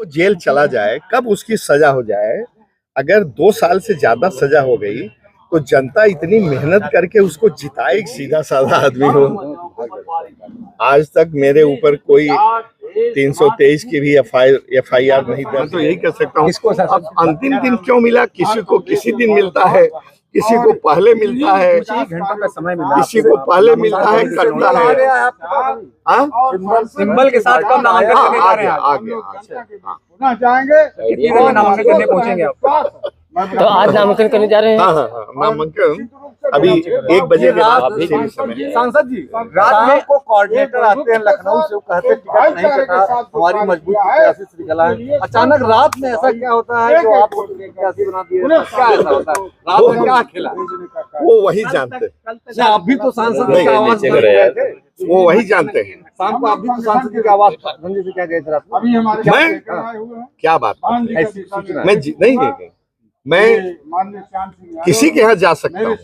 Jail चला जाए, कब उसकी सजा हो जाए। अगर 2 साल से ज्यादा सजा हो गई तो जनता इतनी मेहनत करके उसको जिताएगी। सीधा साधा आदमी हो। आज तक मेरे ऊपर कोई 323 की भी FIR नहीं दर्ज। तो यही कह सकता हूँ। अब अंतिम दिन क्यों मिला? किसी को किसी दिन मिलता है, किसी को पहले मिलता है, घंटों का समय मिला, किसी को पहले मिलता है, करता है। सिंबल के साथ कब नामांकन करने जा रहे हैं? आगे जाएंगे कितनी बजे नामांकन करने पहुंचेंगे आप? तो आज नामांकन करने जा रहे हैं। हाँ, नामांकन अभी 1 बजे के बाद से भी समय। सांसद जी, रात में को कोऑर्डिनेटर आते हैं लखनऊ से, वो कहते टिकट नहीं कटा, हमारी मजबूत प्रत्याशी श्रृंखला है। अचानक रात में ऐसा क्या होता है जो आपको प्रत्याशी बना दिया? क्या ऐसा होता है? रात में क्या खेला? वो वही जानते हैं। आप भी तो सांसद की आवाज वो वही जानते हैं। शाम को आप भी तो सांसद की आवाज धंधे से क्या गए थे? मैं क्या बात ऐसी सूचना मैं नहीं गए। मैं किसी के यहाँ जा सकता हूँ,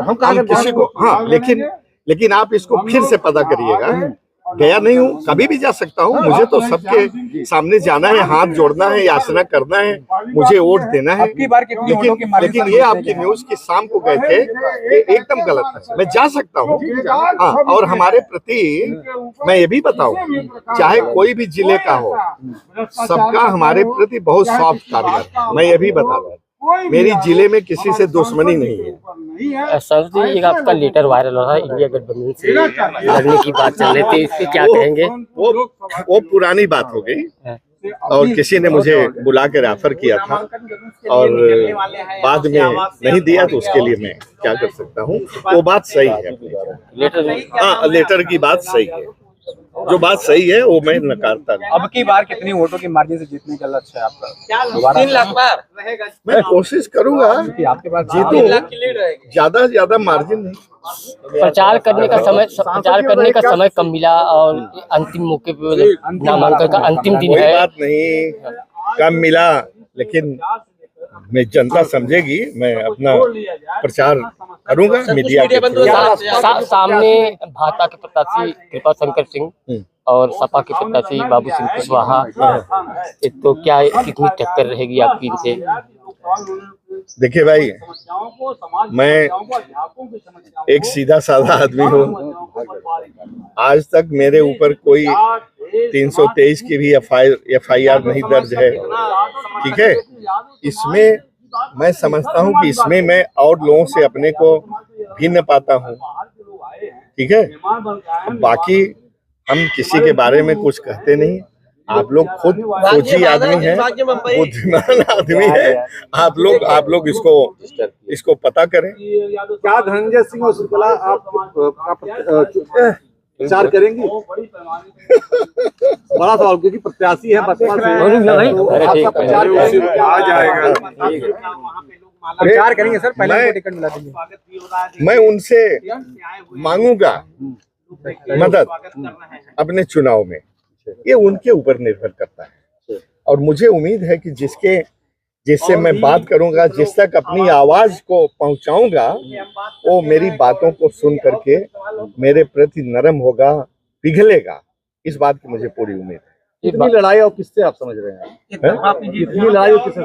हम किसी को। हाँ, लेकिन आप इसको फिर से पता करिएगा। गया नहीं हूँ, कभी भी जा सकता हूँ। मुझे तो सबके सामने जाना है, हाथ जोड़ना है, याचना करना है, मुझे वोट देना है। लेकिन ये आपकी न्यूज की शाम को गए थे, ये एकदम गलत है। मैं जा सकता हूँ। हाँ, और हमारे प्रति मैं ये भी बताऊँ, चाहे कोई भी जिले का हो, सबका हमारे प्रति बहुत सॉफ्ट कार्य। मैं ये भी बता रहा हूँ, मेरी जिले में किसी से दुश्मनी नहीं है। सर जी, एक आपका लेटर वायरल हो रहा है, इंडिया गठबंधन से लड़ने की बात चल रही थी, इस पे क्या कहेंगे? वो पुरानी बात हो गई और किसी ने मुझे बुला के रेफर किया था और बाद में नहीं दिया, तो उसके लिए मैं क्या कर सकता हूँ। वो बात सही है, लेटर की बात सही है। जो बात सही है वो मैं नकारता नहीं। अब की बार कितनी वोटों की मार्जिन से जीतने का लक्ष्य है आपका? 3 लाख बार मैं कोशिश करूंगा आपके पास जीतूं, ज्यादा से ज्यादा मार्जिन नहीं। प्रचार करने का समय कम मिला और अंतिम मौके पे नामांकन का अंतिम दिन है। कोई बात नहीं, कम मिला, लेकिन मैं जनता समझेगी। मैं अपना प्रचार करूंगा मीडिया के थ्रू। सामने भाजपा के प्रत्याशी कृपा शंकर सिंह और सपा के प्रत्याशी बाबू सिंह कुशवाहा, तो क्या कितनी टक्कर रहेगी आपकी इनसे? देखिए भाई, मैं एक सीधा साधा आदमी हूँ। आज तक मेरे ऊपर कोई 323 की भी FIR नहीं दर्ज है। ठीक है, इसमें मैं समझता हूँ कि इसमें मैं और लोगों से अपने को भिन्न पाता हूँ। ठीक है, बाकी हम किसी के बारे में कुछ कहते नहीं। आप लोग खुद खोजी आदमी हैं, बुद्धिमान आदमी है। आप लोग इसको पता करें। क्या धनंजय सिंह और श्रृंखला आप प्रचार करेंगी? बड़ा सवाल, क्योंकि प्रत्याशी है बसपा से, आ जाएगा। प्रचार करेंगे सर, पहले टिकट मिला देंगे। मैं उनसे मांगूंगा मदद अपने चुनाव में। ये उनके ऊपर निर्भर करता है और मुझे उम्मीद है कि जिससे मैं बात करूंगा, जिस तक अपनी आवाज को पहुंचाऊंगा, वो मेरी बातों को सुन करके मेरे प्रति नरम होगा, पिघलेगा। इस बात की मुझे पूरी उम्मीद है। इतनी लड़ाई और किससे आप समझ रहे हैं? इतनी लड़ाई और किससे?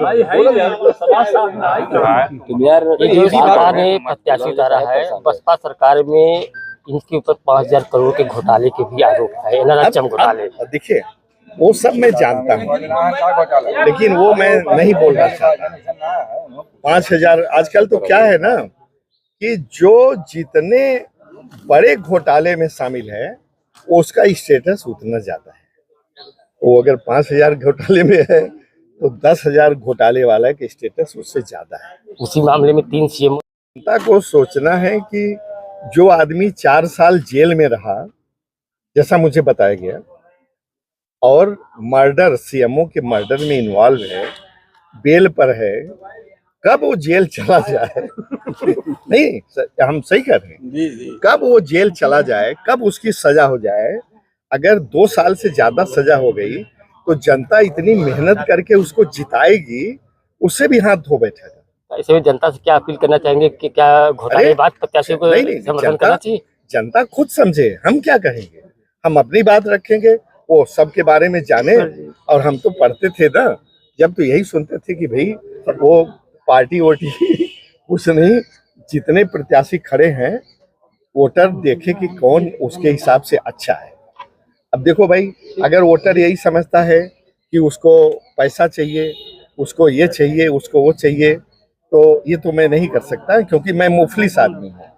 सरकार ने प्रत्याशी उतारा है, बसपा सरकार में इनके ऊपर 5000 करोड़ के घोटाले के भी आरोप है, नरचम घोटाले। देखिए, वो सब मैं जानता हूँ, लेकिन वो मैं नहीं बोलना चाहता। 5000 आजकल तो क्या है ना कि जो जितने बड़े घोटाले में शामिल है उसका स्टेटस उतना ज्यादा है। वो अगर 5000 घोटाले में है तो 10,000 घोटाले वाला का स्टेटस उससे ज्यादा है। उसी मामले में 3 CM। जनता को सोचना है कि जो आदमी 4 साल जेल में रहा, जैसा मुझे बताया गया, और मर्डर, CMO के मर्डर में इन्वॉल्व है, बेल पर है, कब वो जेल चला जाए? नहीं, हम सही कर रहे हैं। कब वो जेल चला जाए, कब उसकी सजा हो जाए। अगर 2 साल से ज्यादा सजा हो गई तो जनता इतनी मेहनत करके उसको जिताएगी, उससे भी हाथ धो बैठेगा। ऐसे में जनता से क्या अपील करना चाहेंगे कि क्या घोटाले बाद प्रत्याशियों को समर्थन करना चाहिए? जनता खुद समझे, हम क्या कहेंगे। हम अपनी बात रखेंगे, वो सबके बारे में जाने। और हम तो पढ़ते थे ना, जब तो यही सुनते थे कि भाई वो पार्टी वोटी कुछ नहीं, जितने प्रत्याशी खड़े हैं वोटर देखे कि कौन उसके हिसाब से अच्छा है। अब देखो भाई, अगर वोटर यही समझता है कि उसको पैसा चाहिए, उसको ये चाहिए, उसको वो चाहिए, तो ये तो मैं नहीं कर सकता, क्योंकि मैं मुफलिस आदमी हूँ।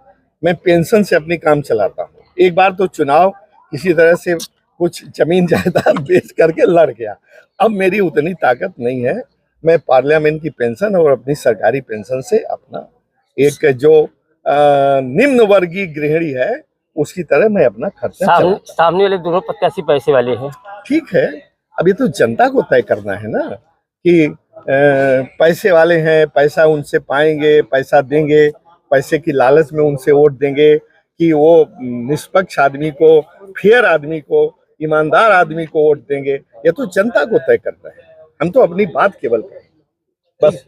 मैं पेंशन से अपनी काम चलाता हूँ। एक बार तो चुनाव किसी तरह से कुछ जमीन जायदाद बेच करके लड़ गया। अब मेरी उतनी ताकत नहीं है, मैं पार्लियामेंट की पेंशन और अपनी सरकारी पेंशन से अपना एक जो निम्न वर्गीय गृहिणी है उसकी तरह मैं अपना खर्चा चलाता। सामने वाले दोनों प्रत्याशी पैसे वाले हैं। ठीक है, अब ये तो जनता को तय करना है ना कि पैसे वाले हैं, पैसा उनसे पाएंगे, पैसा देंगे, पैसे की लालच में उनसे वोट देंगे कि वो निष्पक्ष आदमी को, फेयर आदमी को, ईमानदार आदमी को वोट देंगे। ये तो जनता को तय करना है। हम तो अपनी बात केवल करें, बस।